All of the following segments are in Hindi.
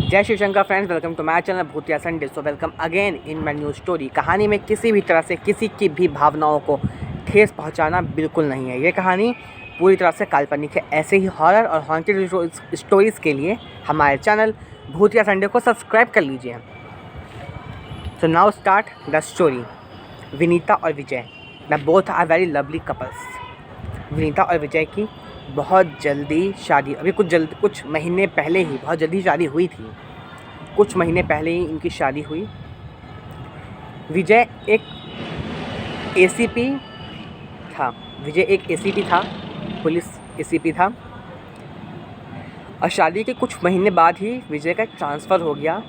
जय Shiv Shankar friends, welcome to my channel भूतिया Sunday. So welcome again in my new story. कहानी में किसी भी तरह से किसी की भी भावनाओं को ठेस पहुंचाना बिल्कुल नहीं है। ये कहानी पूरी तरह से काल्पनिक है। ऐसे ही हॉरर और हॉन्टेड स्टोरीज़ के लिए हमारे चैनल भूतिया संडे को सब्सक्राइब कर लीजिए। So now start the story. Vinita और Vijay the both are very lovely couples. Vinita और विजय की बहुत जल्दी शादी, अभी कुछ महीने पहले ही बहुत जल्दी शादी हुई थी। कुछ महीने पहले ही इनकी शादी हुई। विजय एक एसीपी था। पुलिस एसीपी था। और शादी के कुछ महीने बाद ही विजय का ट्रांसफ़र हो गया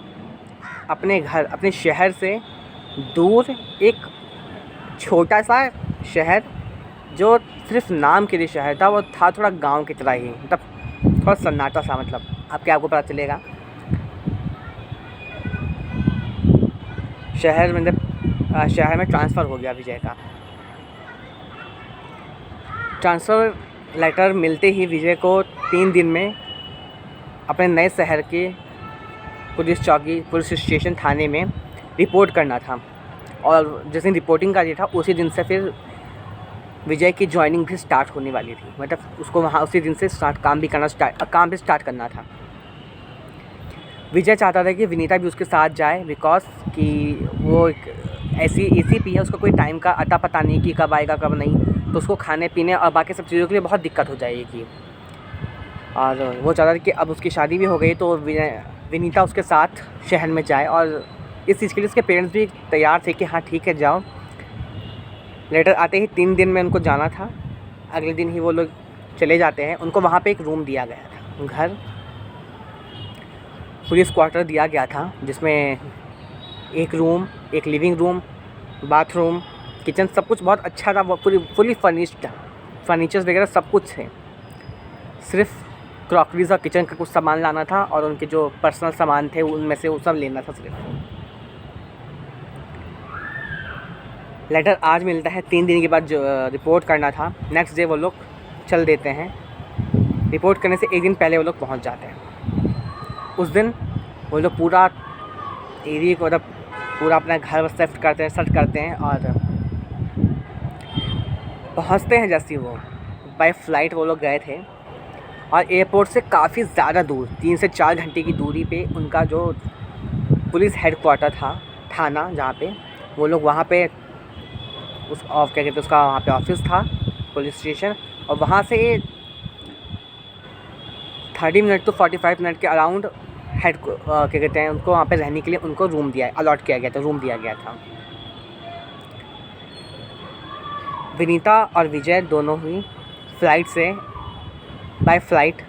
अपने शहर से दूर, एक छोटा सा शहर जो सिर्फ नाम के लिए शहर था। वो था थोड़ा गांव की तरह ही, मतलब थोड़ा सन्नाटा सा, मतलब आपको पता चलेगा। शहर में ट्रांसफ़र हो गया विजय का। ट्रांसफ़र लेटर मिलते ही विजय को 3 दिन में अपने नए शहर के पुलिस स्टेशन थाने में रिपोर्ट करना था। और जिस दिन रिपोर्टिंग का ये था, उसी दिन से फिर विजय की जॉइनिंग भी स्टार्ट होने वाली थी। मतलब उसको वहाँ उसी दिन से काम भी स्टार्ट करना था। विजय चाहता था कि विनीता भी उसके साथ जाए, बिकॉज कि वो एक ऐसी एसीपी है, उसको कोई टाइम का अता पता नहीं कि कब आएगा कब नहीं, तो उसको खाने पीने और बाकी सब चीज़ों के लिए बहुत दिक्कत हो जाएगी। और वो चाहता था कि अब उसकी शादी भी हो गई तो विनीता उसके साथ शहर में जाए। और इस चीज़ के लिए उसके पेरेंट्स भी तैयार थे कि हाँ ठीक है जाओ। लेटर आते ही 3 दिन में उनको जाना था। अगले दिन ही वो लोग चले जाते हैं। उनको वहाँ पे एक रूम दिया गया था, घर पुलिस क्वार्टर दिया गया था, जिसमें एक रूम, एक लिविंग रूम, बाथरूम, किचन, सब कुछ बहुत अच्छा था। वो फुली फर्निश्ड था। फर्नीचर्स वगैरह सब कुछ थे। सिर्फ क्रॉकरीज और किचन का कुछ सामान लाना था और उनके जो पर्सनल सामान थे उनमें से वो सब लेना था सिर्फ। लेटर आज मिलता है। 3 दिन के बाद जो रिपोर्ट करना था, नेक्स्ट डे वो लोग चल देते हैं। रिपोर्ट करने से एक दिन पहले वो लोग पहुंच जाते हैं। उस दिन वो लोग पूरा एरिया को, मतलब पूरा अपना घर सर्च करते हैं और पहुंचते हैं। जैसे वो बाय फ्लाइट वो लोग गए थे और एयरपोर्ट से काफ़ी ज़्यादा दूर, 3 से 4 घंटे की दूरी पे उनका जो पुलिस हेडक्वार्टर था, थाना, जहाँ पे वो लोग वहाँ पे उसका वहाँ पे ऑफिस था, पुलिस स्टेशन। और वहाँ से 30 मिनट to 45 मिनट के अराउंड उनको वहाँ पे रहने के लिए उनको रूम अलॉट किया गया था, रूम दिया गया था। विनीता और विजय दोनों ही बाय फ्लाइट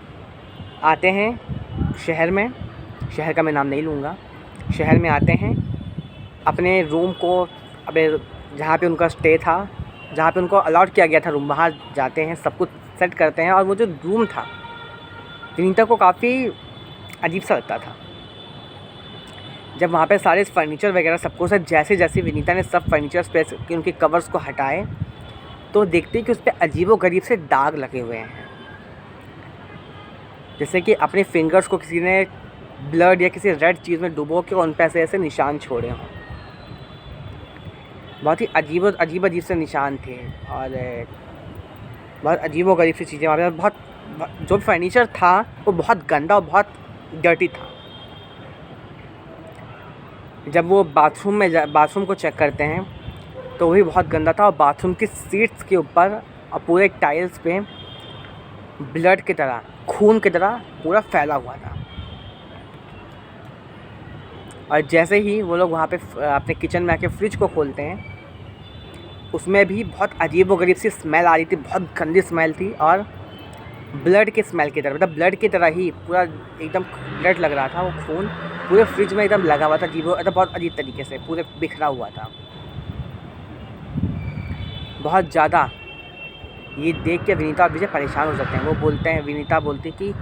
आते हैं शहर में। शहर का मैं नाम नहीं लूँगा। शहर में आते हैं, अपने रूम को, जहाँ पे उनका स्टे था, जहाँ पे उनको अलॉट किया गया था रूम, वहाँ जाते हैं, सब कुछ सेट करते हैं। और वो जो रूम था, विनीता को काफ़ी अजीब सा लगता था। जब वहाँ पे सारे फर्नीचर वगैरह सब कुछ है, जैसे विनीता ने सब फर्नीचर स्पेस के उनके कवर्स को हटाए, तो देखते हैं कि उस पर अजीबोगरीब से दाग लगे हुए हैं। जैसे कि अपने फिंगर्स को किसी ने ब्लड या किसी रेड चीज़ में डुबो के उन पर ऐसे निशान छोड़े हों। बहुत ही अजीब से निशान थे और बहुत अजीबोगरीब सी चीज़ें वहाँ पे। जो फर्नीचर था वो बहुत गंदा और बहुत डर्टी था। जब वो बाथरूम को चेक करते हैं तो वही बहुत गंदा था। और बाथरूम की सीट्स के ऊपर और पूरे टाइल्स पे ब्लड की तरह, खून की तरह पूरा फैला हुआ था। और जैसे ही वो लोग वहाँ पे अपने किचन में आके फ्रिज को खोलते हैं, उसमें भी बहुत अजीबोगरीब सी स्मेल आ रही थी। बहुत गंदी स्मेल थी और ब्लड की स्मेल की तरह, मतलब ब्लड की तरह ही पूरा एकदम ब्लड लग रहा था। वो खून पूरे फ्रिज में एकदम लगा हुआ था, बहुत अजीब तरीके से पूरे बिखरा हुआ था। बहुत ज़्यादा ये देख के विनीता और विजय परेशान हो जाते हैं। विनीता बोलती कि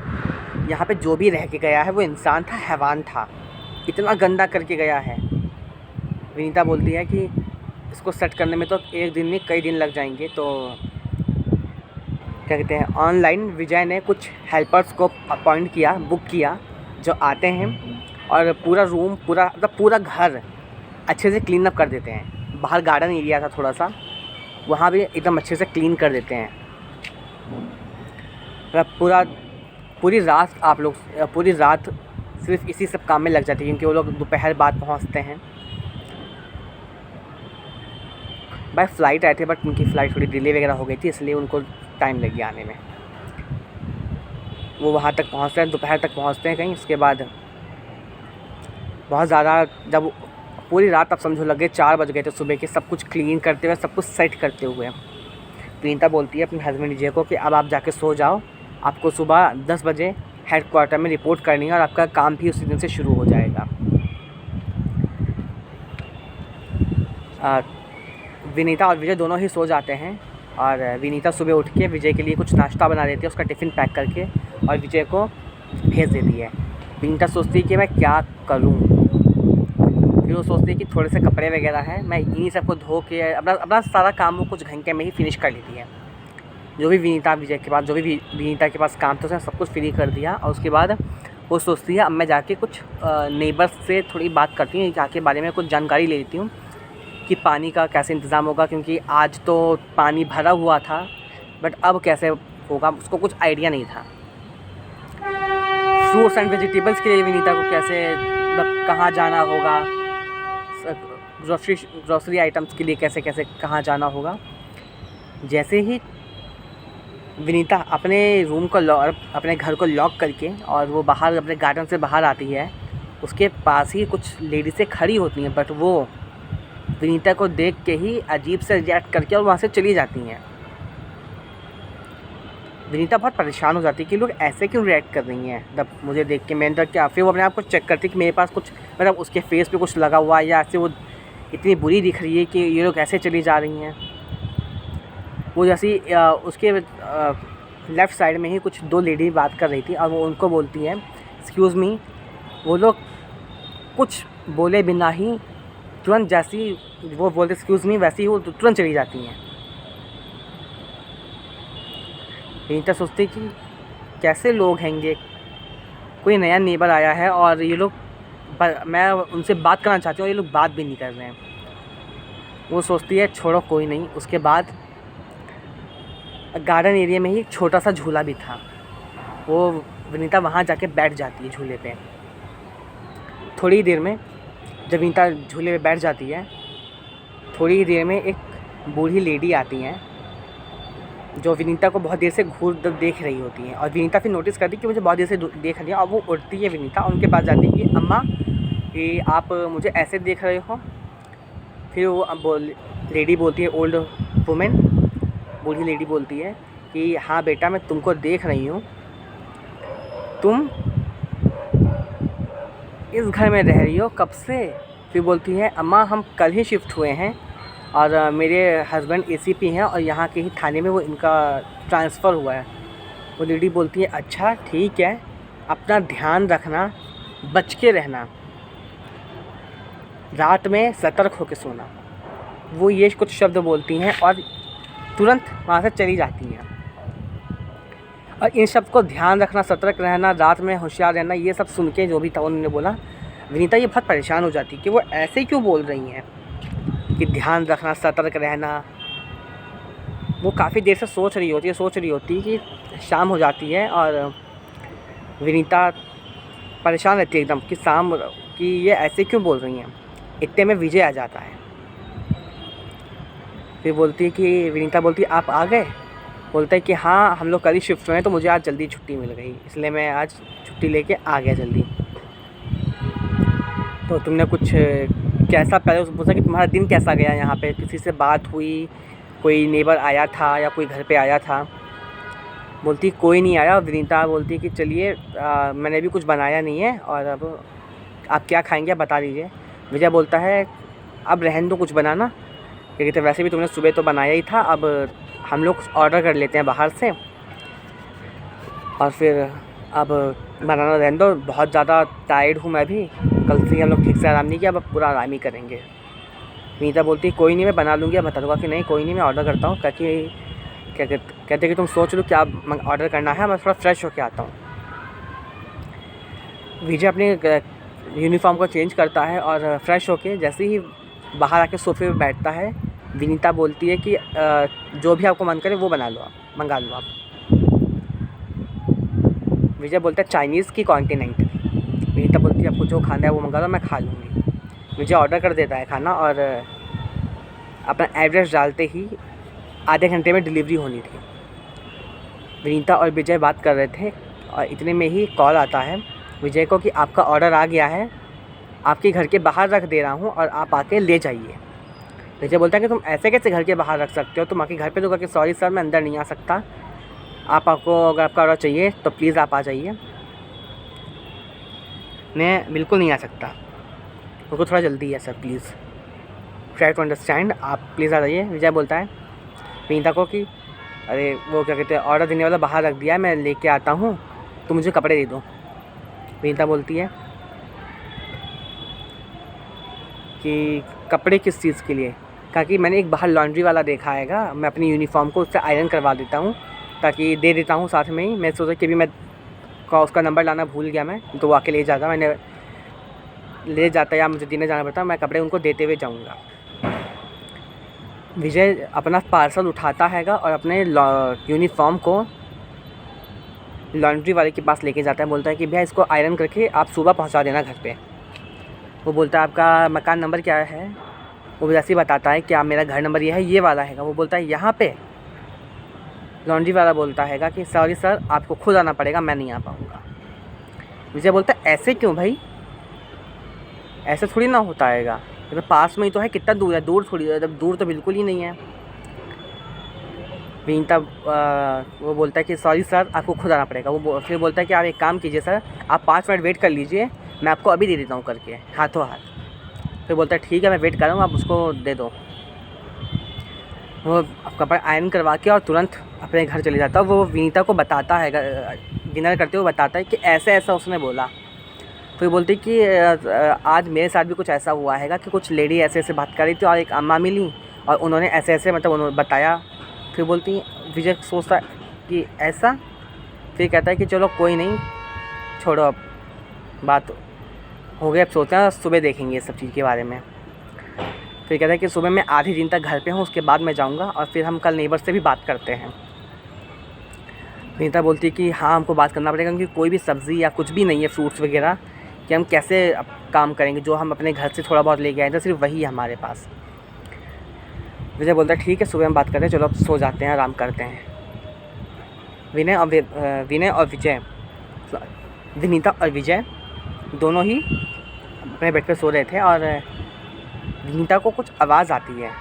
यहाँ पे जो भी रह के गया है वो इंसान था, हैवान था, इतना गंदा करके गया है। विनीता बोलती है कि इसको सेट करने में तो एक दिन नहीं कई दिन लग जाएंगे। तो क्या कहते हैं, ऑनलाइन विजय ने कुछ हेल्पर्स को बुक किया, जो आते हैं और पूरा रूम पूरा मतलब पूरा घर अच्छे से क्लीन अप कर देते हैं। बाहर गार्डन एरिया था थोड़ा सा, वहाँ भी एकदम अच्छे से क्लीन कर देते हैं। मतलब पूरी रात आप लोग पूरी रात सिर्फ इसी सब काम में लग जाती है, क्योंकि वो लोग दोपहर बाद पहुँचते हैं। बाय फ्लाइट आए थे, बट उनकी फ़्लाइट थोड़ी डिले वगैरह हो गई थी, इसलिए उनको टाइम लग गया आने में। वो वहाँ तक पहुँचते हैं, दोपहर तक पहुँचते हैं कहीं। उसके बाद बहुत ज़्यादा, जब पूरी रात आप समझो लग गए 4 बज गए थे सुबह के, सब कुछ क्लीन करते हुए, सब कुछ सेट करते हुए। विनीता बोलती है अपने हस्बैंड विजय को कि अब आप जाके सो जाओ, आपको सुबह 10 बजे हेडक्वार्टर में रिपोर्ट करनी है और आपका काम भी उसी दिन से शुरू हो जाएगा। विनीता और विजय दोनों ही सो जाते हैं और विनीता सुबह उठ के विजय के लिए कुछ नाश्ता बना देती है, उसका टिफ़िन पैक करके, और विजय को भेज देती है। विनीता सोचती है कि मैं क्या करूं। फिर वो सोचती है कि थोड़े से कपड़े वगैरह हैं, मैं इन्हीं सबको धो के अपना सारा काम वो कुछ घंटे में ही फिनिश कर लेती है। जो भी विनीता के पास काम था उसने सब कुछ फ्री कर दिया। और उसके बाद वो सोचती है अब मैं जाके कुछ नेबर्स से थोड़ी बात करती हूँ, जाके बारे में कुछ जानकारी ले लेती हूँ कि पानी का कैसे इंतज़ाम होगा, क्योंकि आज तो पानी भरा हुआ था, बट अब कैसे होगा उसको कुछ आइडिया नहीं था। फ्रूट्स एंड वेजिटेबल्स के लिए विनीता को कैसे मतलब कहाँ जाना होगा, ग्रोसरी आइटम्स के लिए कैसे कैसे कहाँ जाना होगा। जैसे ही विनीता अपने रूम को अपने घर को लॉक करके और वो बाहर अपने गार्डन से बाहर आती है, उसके पास ही कुछ लेडीज़ें खड़ी होती हैं, बट वो विनीता को देख के ही अजीब से रिएक्ट करके और वहाँ से चली जाती हैं। विनीता बहुत परेशान हो जाती है कि लोग ऐसे क्यों रिएक्ट कर रही हैं, मतलब मुझे देख के। मैं अंदर क्या, फिर वो अपने आप को चेक करती है कि मेरे पास कुछ मतलब उसके फेस पे कुछ लगा हुआ है, या ऐसे वो इतनी बुरी दिख रही है कि ये लोग ऐसे चली जा रही हैं। वो जैसी उसके लेफ़्ट साइड में ही कुछ 2 लेडी बात कर रही थी और वो उनको बोलती है एक्सक्यूज़ मी। वो लोग कुछ बोले बिना ही तुरंत जैसी वो बोलते एक्सक्यूज़ मी, वैसे ही वो तुरंत चली जाती हैं। विनीता सोचती कि कैसे लोग हैंगे, कोई नया नेबर आया है और ये लोग मैं उनसे बात करना चाहती हूँ और ये लोग बात भी नहीं कर रहे हैं। वो सोचती है छोड़ो कोई नहीं। उसके बाद गार्डन एरिया में ही एक छोटा सा झूला भी था, वो विनीता वहाँ जाके बैठ जाती है झूले पे। थोड़ी देर में जब विनीता झूले पे बैठ जाती है, थोड़ी देर में एक बूढ़ी लेडी आती हैं जो विनीता को बहुत देर से घूर देख रही होती हैं। और विनीता फिर नोटिस करती है कि मुझे बहुत देर से देख रही है, और वो उठती है विनीता उनके पास जाती है कि अम्मा कि आप मुझे ऐसे देख रहे हो। फिर वो लेडी बोलती है, ओल्ड वुमेन बूढ़ी लेडी बोलती है कि हाँ बेटा मैं तुमको देख रही हूँ, तुम इस घर में रह रही हो कब से। फिर बोलती है अम्मा हम कल ही शिफ्ट हुए हैं और मेरे हस्बैंड एसीपी हैं और यहाँ के ही थाने में वो इनका ट्रांसफ़र हुआ है। वो लेडी बोलती है अच्छा ठीक है, अपना ध्यान रखना, बच के रहना, रात में सतर्क होकर सोना। वो ये कुछ शब्द बोलती हैं और तुरंत वहाँ से चली जाती हैं। और इन शब्द को ध्यान रखना, सतर्क रहना, रात में होशियार रहना, ये सब सुन के जो भी था उन्होंने बोला, विनीता ये बहुत परेशान हो जाती कि वो ऐसे क्यों बोल रही हैं कि ध्यान रखना, सतर्क रहना। वो काफ़ी देर से सोच रही होती है कि शाम हो जाती है और विनीता परेशान रहती है एकदम कि शाम कि ये ऐसे क्यों बोल रही हैं। इतने में विजय आ जाता है। फिर बोलती है कि विनीता बोलती है आप आ गए। बोलता है कि हाँ हम लोग कल ही शिफ्ट हुए हैं, तो मुझे आज जल्दी छुट्टी मिल गई, इसलिए मैं आज छुट्टी लेके आ गया जल्दी। तो तुमने कुछ कैसा पहले पूछा कि तुम्हारा दिन कैसा गया, यहाँ पे किसी से बात हुई, कोई नेबर आया था या कोई घर पे आया था। बोलती कोई नहीं आया। विनीता बोलती है कि चलिए मैंने अभी कुछ बनाया नहीं है और अब आप क्या खाएंगे बता दीजिए। विजय बोलता है अब रहने दो कुछ बनाना, क्योंकि तो वैसे भी तुमने सुबह तो बनाया ही था, अब हम लोग ऑर्डर कर लेते हैं बाहर से और फिर अब बनाना रहने दो, बहुत ज़्यादा टायर्ड हूँ मैं भी, कल से हम लोग ठीक से आराम नहीं किया, अब पूरा आराम ही करेंगे। विनीता बोलती है कोई नहीं मैं बना लूँगी। बता दूँगा कि नहीं कोई नहीं मैं ऑर्डर करता हूँ, कहते कि तुम सोच लो क्या ऑर्डर करना है, मैं थोड़ा फ्रेश होके आता हूँ। विजय अपने यूनिफॉर्म को चेंज करता है और फ्रेश होके जैसे ही बाहर आके सोफे पे बैठता है, विनीता बोलती है कि जो भी आपको मन करे वो बना लो, आप मंगा लो आप। विजय बोलता है चाइनीज़ की कॉन्टिनेंट। विनीता बोलती है आपको जो खाना है वो मंगा लो, मैं खा लूँगी। विजय ऑर्डर कर देता है खाना और अपना एड्रेस डालते ही आधे घंटे में डिलीवरी होनी थी। विनीता और विजय बात कर रहे थे और इतने में ही कॉल आता है विजय को कि आपका ऑर्डर आ गया है, आपके घर के बाहर रख दे रहा हूँ और आप आके ले जाइए। विजय बोलता है कि तुम ऐसे कैसे घर के बाहर रख सकते हो, तुम आके घर पे तो कि सॉरी सर मैं अंदर नहीं आ सकता, आपको अगर आपका ऑर्डर चाहिए तो प्लीज़ आप आ जाइए। मैं बिल्कुल नहीं आ सकता, मुझको थोड़ा जल्दी है sir, please try to understand, आप प्लीज़ आ जाइए। विजय बोलता है विनीता को कि अरे वो क्या कहते हैं, ऑर्डर देने वाला बाहर रख दिया है, मैं लेके आता हूँ, तो मुझे कपड़े दे दो। विनीता बोलती है कि कपड़े किस चीज़ के लिए, कहा कि मैंने एक बाहर लॉन्ड्री वाला देखा हैगा, मैं अपनी यूनिफॉर्म को उससे आयरन करवा देता हूँ, ताकि दे देता हूँ साथ में ही। मैं सोचा कि अभी मैं उसका नंबर लाना भूल गया, मैं तो वो आके ले जाता, मैंने ले जाता या मुझे देने जाना पड़ता, मैं कपड़े उनको देते हुए जाऊँगा। विजय अपना पार्सल उठाता हैगा और अपने यूनिफॉर्म को लॉन्ड्री वाले के पास लेके जाता है। बोलता है कि भैया इसको आयरन करके आप सुबह पहुंचा देना घर पे। वो बोलता है आपका मकान नंबर क्या है, वो वैसे ही बताता है कि आप मेरा घर नंबर ये वाला हैगा। वो बोलता है यहाँ पे। लॉन्ड्री वाला बोलता हैगा कि सॉरी सर आपको खुद आना पड़ेगा, मैं नहीं आ पाऊँगा। विजय बोलता है ऐसे क्यों भाई, ऐसे थोड़ी ना होता हैगा, तो पास में ही तो है, कितना दूर है, दूर थोड़ी, दूर तो बिल्कुल ही नहीं है। विनीता वो बोलता है कि सॉरी सर आपको खुद आना पड़ेगा। वो फिर बोलता है कि आप एक काम कीजिए सर, आप 5 मिनट वेट कर लीजिए, मैं आपको अभी दे देता हूँ करके हाथों हाथ। फिर बोलता है ठीक है मैं वेट कर रहा हूँ, आप उसको दे दो। वो कपड़े आयरन करवा के और तुरंत अपने घर चले जाता है। वो विनीता को बताता है, डिनर करते हुए बताता है कि ऐसा ऐसा उसने बोला। फिर बोलती कि आज मेरे साथ भी कुछ ऐसा हुआ हैगा कि कुछ लेडी ऐसे ऐसे बात कर रही थी और एक अम्मा मिली और उन्होंने ऐसे ऐसे मतलब उन्होंने बताया। फिर बोलती विजय सोचता है कि ऐसा, फिर कहता है कि चलो कोई नहीं, छोड़ो अब बात हो गई, अब सोचते हैं सुबह देखेंगे इस सब चीज़ के बारे में। फिर कहता है कि सुबह मैं आधे दिन तक घर पे हूँ, उसके बाद मैं जाऊँगा और फिर हम कल नेबर से भी बात करते हैं। विनीता बोलती है कि हाँ हमको बात करना पड़ेगा, क्योंकि कोई भी सब्ज़ी या कुछ भी नहीं है, फ्रूट्स वगैरह, कि हम कैसे काम करेंगे, जो हम अपने घर से थोड़ा बहुत लेके आए थे सिर्फ वही है हमारे पास। विजय बोलता है ठीक है सुबह हम बात करते हैं, चलो अब सो जाते हैं, आराम करते हैं। विनय और विजय, विनीता और विजय दोनों ही अपने बेड पे सो रहे थे और विनीता को कुछ आवाज़ आती है,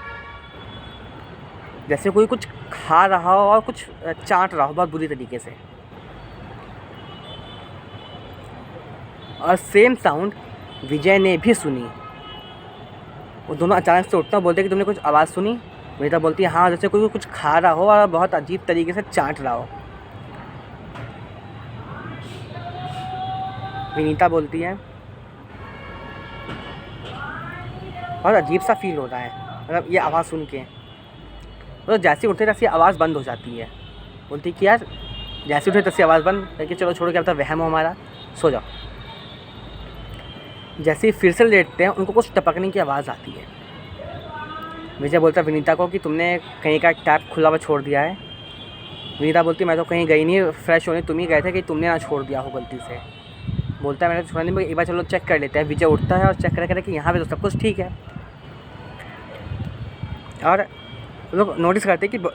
जैसे कोई कुछ खा रहा हो और कुछ चाट रहा हो बहुत बुरी तरीके से। और सेम साउंड विजय ने भी सुनी। वो दोनों अचानक से उठते हैं, बोलते हैं कि तुमने कुछ आवाज़ सुनी। विनीता बोलती है हाँ, जैसे कोई कुछ खा रहा हो और बहुत अजीब तरीके से चाट रहा हो। विनीता बोलती है बहुत अजीब सा फील हो रहा है, मतलब ये आवाज़ सुन के। तो जैसे उठते तैसे आवाज़ बंद हो जाती है। बोलती कि यार जैसे उठे तैसे आवाज़ बंद करके चलो छोड़ो, क्या पता वहम हो हमारा, सो जाओ। जैसे ही फिर से लेटते हैं उनको कुछ टपकने की आवाज़ आती है। विजय बोलता है विनीता को कि तुमने कहीं का टैप खुला हुआ छोड़ दिया है। विनीता बोलती मैं तो कहीं गई नहीं, फ्रेश होने तुम ही गए थे, कि तुमने ना छोड़ दिया हो गलती से। बोलता है मैंने तो छोड़ा नहीं, एक बार चलो चेक कर लेते हैं। विजय उठता है और चेक करके कि यहाँ पे तो सब कुछ ठीक है। और लोग नोटिस करते हैं कि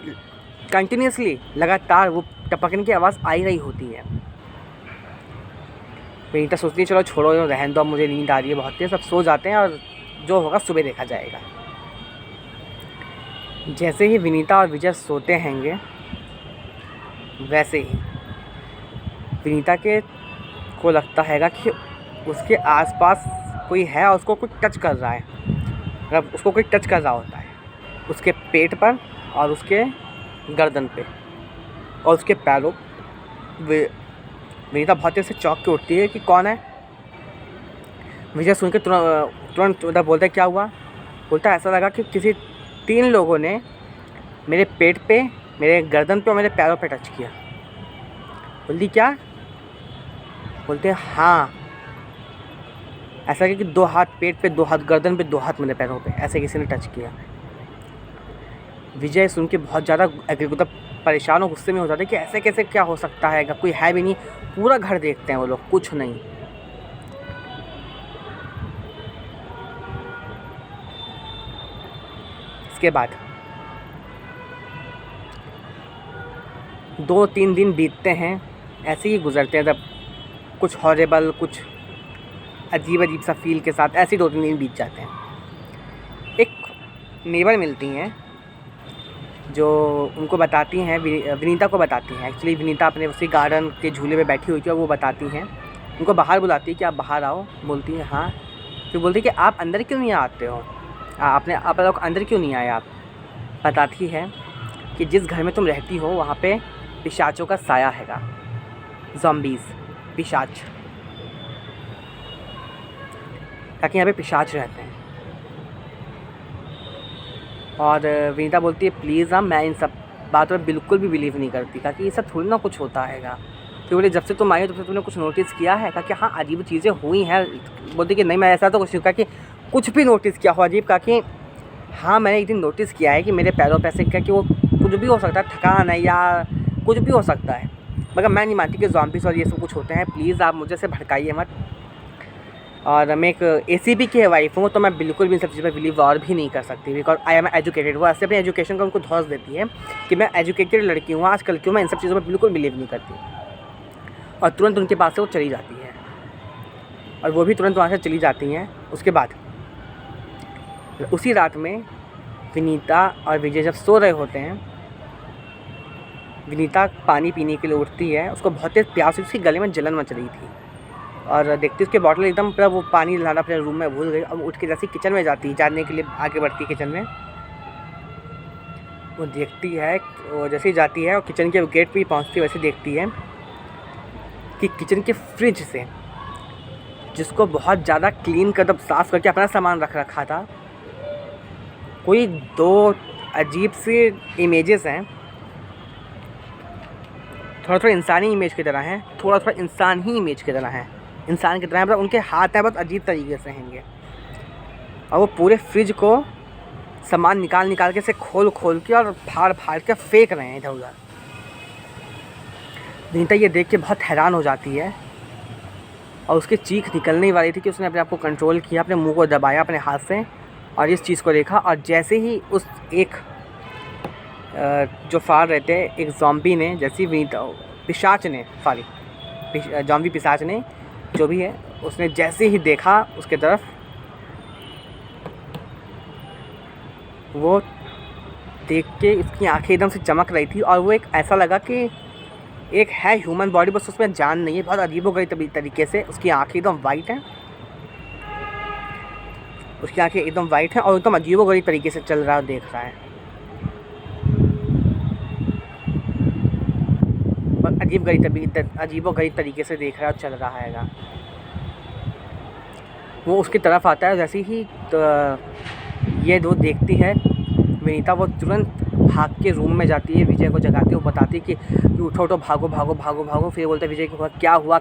कंटिन्यूसली लगातार वो टपकने की आवाज़ आ ही रही होती है। विनीता सोचती है चलो छोड़ो रहने दो, अब मुझे नींद आ रही है बहुत तेज़, सब सो जाते हैं और जो होगा सुबह देखा जाएगा। जैसे ही विनीता और विजय सोते हैंगे वैसे ही विनीता के को लगता हैगा कि उसके आसपास कोई है और उसको कुछ टच कर रहा है, मतलब उसको कोई टच कर रहा होता है उसके पेट पर और उसके गर्दन पे और उसके पैरों। विनीता बहुत तेज़ से चौंक के उठती है कि कौन है। विजय सुन के तुरंत उधर बोलता है क्या हुआ। बोलता है ऐसा लगा कि किसी 3 लोगों ने मेरे पेट पे, मेरे गर्दन पे और मेरे पैरों पे टच किया। बोलती क्या। बोलते हैं हाँ। ऐसा कि 2 हाथ पेट पे, 2 हाथ गर्दन पे, 2 हाथ मेरे पैरों पे, ऐसे किसी ने टच किया। विजय सुन के बहुत ज़्यादा मतलब परेशान और गुस्से में हो जाते कि ऐसे कैसे, क्या हो सकता है, कोई है भी नहीं। पूरा घर देखते हैं वो लोग, कुछ नहीं। इसके बाद 2-3 दिन बीतते हैं, ऐसे ही गुजरते हैं। जब कुछ हॉरेबल, कुछ अजीब सा फील के साथ ऐसे ही 2-3 दिन बीत जाते हैं। एक नेबर मिलती हैं जो उनको बताती हैं, विनीता को बताती हैं। एक्चुअली विनीता अपने उसी गार्डन के झूले पे बैठी हुई थी और वो बताती हैं, उनको बाहर बुलाती है कि आप बाहर आओ। बोलती हैं हाँ। फिर बोलती है कि आप अंदर क्यों नहीं आते हो, आप लोग अंदर क्यों नहीं आए आप। बताती है कि जिस घर में तुम रहती हो वहाँ पे पिशाचों का साया हैगा, ज़ॉम्बीज़, पिशाच, ताकि यहाँ पे पिशाच रहते हैं। और विनीता बोलती है प्लीज़ मैं इन सब बातों में बिल्कुल भी बिलीव नहीं करती, ताकि ये सब थोड़ी ना कुछ होता हैगा। फिर बोले जब से तुम आई हो तब से तुमने कुछ नोटिस किया है? कहा कि हाँ अजीब चीज़ें हुई हैं। बोलती कि नहीं मैं ऐसा तो कुछ नहीं। कहा कि कुछ भी नोटिस किया हो अजीब? कहा कि हाँ मैंने एक दिन नोटिस किया है कि मेरे पैरों पे ऐसे, क्या कि वो कुछ भी हो सकता है, थकान है या कुछ भी हो सकता है, मगर मैं नहीं मानती कि ज़ॉम्बीज़ और ये सब कुछ होते हैं। प्लीज़ आप मुझे से भड़काइए मत। और मैं एक एसीपी की वाइफ हूँ, तो मैं बिल्कुल भी इन सब चीज़ों पर बिलीव और भी नहीं कर सकती, बिकॉज आई एम एजुकेटेड। वो ऐसे अपनी एजुकेशन का उनको धौंस देती है कि मैं एजुकेटेड लड़की हूँ, आजकल क्यों मैं इन सब चीज़ों पर बिल्कुल बिलीव नहीं करती। और तुरंत उनके पास से वो चली जाती है, और वो भी तुरंत वहाँ से चली जाती हैं। उसके बाद उसी रात में विनीता और विजय जब सो रहे होते हैं, विनीता पानी पीने के लिए उठती है। उसको बहुत तेज़ प्यास, उसकी गले में जलन मच रही थी, और देखती उसके बॉटल एकदम पूरा वो पानी लाना अपने रूम में भूल गई। अब उठ के जैसे किचन में जाती है, जानने के लिए आगे बढ़ती है किचन में। वो देखती है, वो जैसे ही जाती है और किचन के गेट पे ही पहुँचती है, वैसे देखती है कि किचन के फ्रिज से, जिसको बहुत ज़्यादा क्लीन कर, तब साफ़ करके अपना सामान रख रखा था, कोई 2 अजीब से इमेजेस हैं। थोड़ा इंसानी इमेज की तरह हैं, थोड़ा इंसान ही इमेज की तरह हैं, इंसान की तरह हैं, मतलब उनके हाथ हैं बस अजीब तरीके से हैंगे। और वो पूरे फ्रिज को सामान निकाल के से खोल के और फाड़ के फेंक रहे हैं इधर उधर। विनीता ये देख के बहुत हैरान हो जाती है, और उसकी चीख निकलने वाली थी कि उसने अपने आप को कंट्रोल किया, अपने मुंह को दबाया अपने हाथ से, और इस चीज़ को देखा। और जैसे ही उस एक जो फाड़ रहते हैं, एक ज़ॉम्बी ने, जैसे विनीता, पिशाच ने, ज़ॉम्बी पिशाच ने, जो भी है, उसने जैसे ही देखा उसके तरफ, वो देख के उसकी आंखें एकदम से चमक रही थी, और वो एक ऐसा लगा कि एक है ह्यूमन बॉडी, बस उसमें जान नहीं है। बहुत अजीबोगरीब तरीके से उसकी आंखें एकदम वाइट हैं, उसकी आंखें एकदम वाइट हैं, और एकदम अजीबोगरीब तरीके से चल रहा है, देख रहा है, और अजीबोगरीब तरीके से देख रहा है और चल रहा है। वो उसकी तरफ आता है, जैसे ही तो ये दो देखती है विनीता, वो तुरंत भाग के रूम में जाती है, विजय को जगाती है। वो बताती है कि उठो भागो। फिर बोलते हैं विजय को क्या हुआ।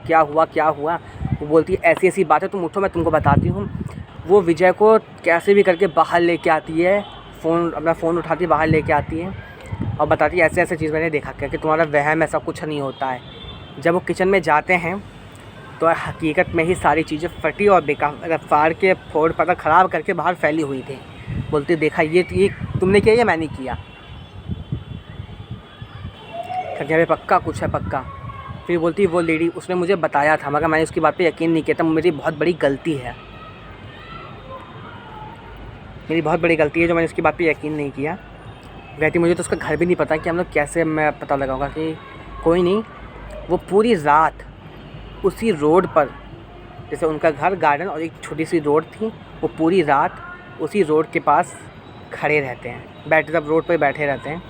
वो बोलती है ऐसी बात है, तुम उठो मैं तुमको बताती हूँ। वो विजय को कैसे भी करके बाहर लेके आती है, अपना फ़ोन उठाती है, बाहर लेके आती है और बताती है ऐसे चीज़ मैंने देखा क्या, कि तुम्हारा वहम, ऐसा कुछ नहीं होता है। जब वो किचन में जाते हैं तो हकीकत में ही सारी चीज़ें फटी और बेकार, फाड़ के फोड़ पता ख़राब करके बाहर फैली हुई थी। बोलती देखा ये तुमने किया या मैंने किया, यहाँ पे पक्का कुछ है पक्का। फिर बोलती वो लेडी, उसने मुझे बताया था मगर मैंने उसकी बात पे यकीन नहीं किया था, मेरी बहुत बड़ी गलती है, जो मैंने उसकी बात पे यकीन नहीं किया। कहती मुझे तो उसका घर भी नहीं पता कि हम लोग कैसे मैं पता लगाऊंगा। कि कोई नहीं, वो पूरी रात उसी रोड पर, जैसे उनका घर गार्डन और एक छोटी सी रोड थी, वो पूरी रात उसी रोड के पास खड़े रहते हैं, सब रोड पर बैठे रहते हैं।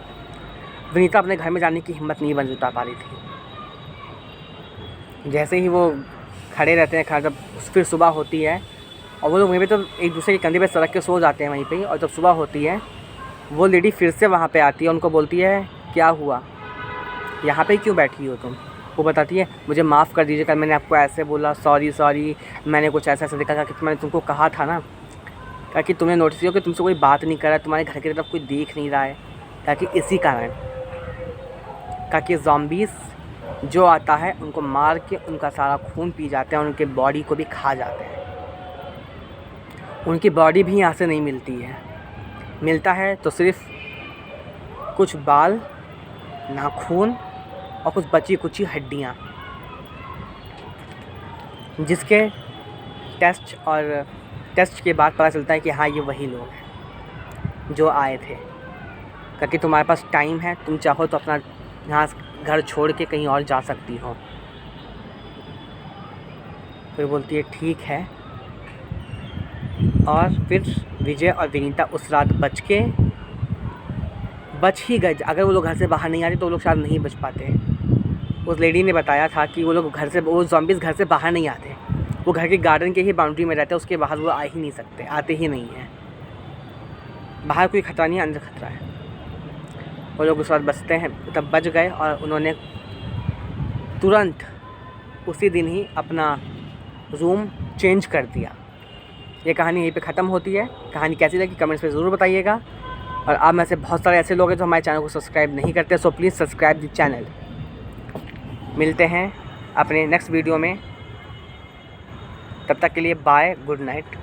विनीता अपने घर में जाने की हिम्मत नहीं बन जुटा पा रही थी। जैसे ही वो खड़े रहते हैं, जब फिर सुबह होती है और वो लोग वहीं पे तो एक दूसरे के कंधे पे सड़क के सो जाते हैं वहीं पे। और जब सुबह होती है वो लेडी फिर से वहाँ पे आती है, उनको बोलती है क्या हुआ, यहाँ पे क्यों बैठी हो तुम। वो बताती है मुझे माफ़ कर दीजिए, कल मैंने आपको ऐसे बोला, सॉरी मैंने कुछ ऐसा देखा था कि मैंने तुमको कहा था ना, कहा कि तुमने नोटिस किया कि तुमसे कोई बात नहीं कर रहा है, तुम्हारे घर की तरफ कोई देख नहीं रहा है, कहा कि इसी कारण, कहा कि ज़ॉम्बीज़ जो आता है उनको मार के उनका सारा खून पी जाते हैं और उनके बॉडी को भी खा जाते हैं। उनकी बॉडी भी यहाँ से नहीं मिलती है, मिलता है तो सिर्फ़ कुछ बाल, नाखून और कुछ बची कुची हड्डियाँ, जिसके टेस्ट के बाद पता चलता है कि हाँ ये वही लोग हैं जो आए थे। क्योंकि तुम्हारे पास टाइम है, तुम चाहो तो अपना यहाँ घर छोड़ के कहीं और जा सकती हो। फिर बोलती है ठीक है, और फिर विजय और विनीता उस रात बच ही गए। अगर वो लोग घर से बाहर नहीं आते तो वो लोग शायद नहीं बच पाते। उस लेडी ने बताया था कि वो ज़ॉम्बीज़ घर से बाहर नहीं आते, वो घर के गार्डन के ही बाउंड्री में रहते हैं, उसके बाहर वो आ ही नहीं सकते, आते ही नहीं हैं। बाहर कोई खतरा नहीं है, अंदर खतरा है। वो लोग उस वक्त बचते हैं, तब बच गए और उन्होंने तुरंत उसी दिन ही अपना रूम चेंज कर दिया। ये कहानी यहीं पे ख़त्म होती है। कहानी कैसी लगी कमेंट्स में ज़रूर बताइएगा। और आप में से बहुत सारे ऐसे लोग हैं जो हमारे चैनल को सब्सक्राइब नहीं करते, so please subscribe the channel. मिलते हैं अपने नेक्स्ट वीडियो में, तब तक के लिए बाय, गुड नाइट।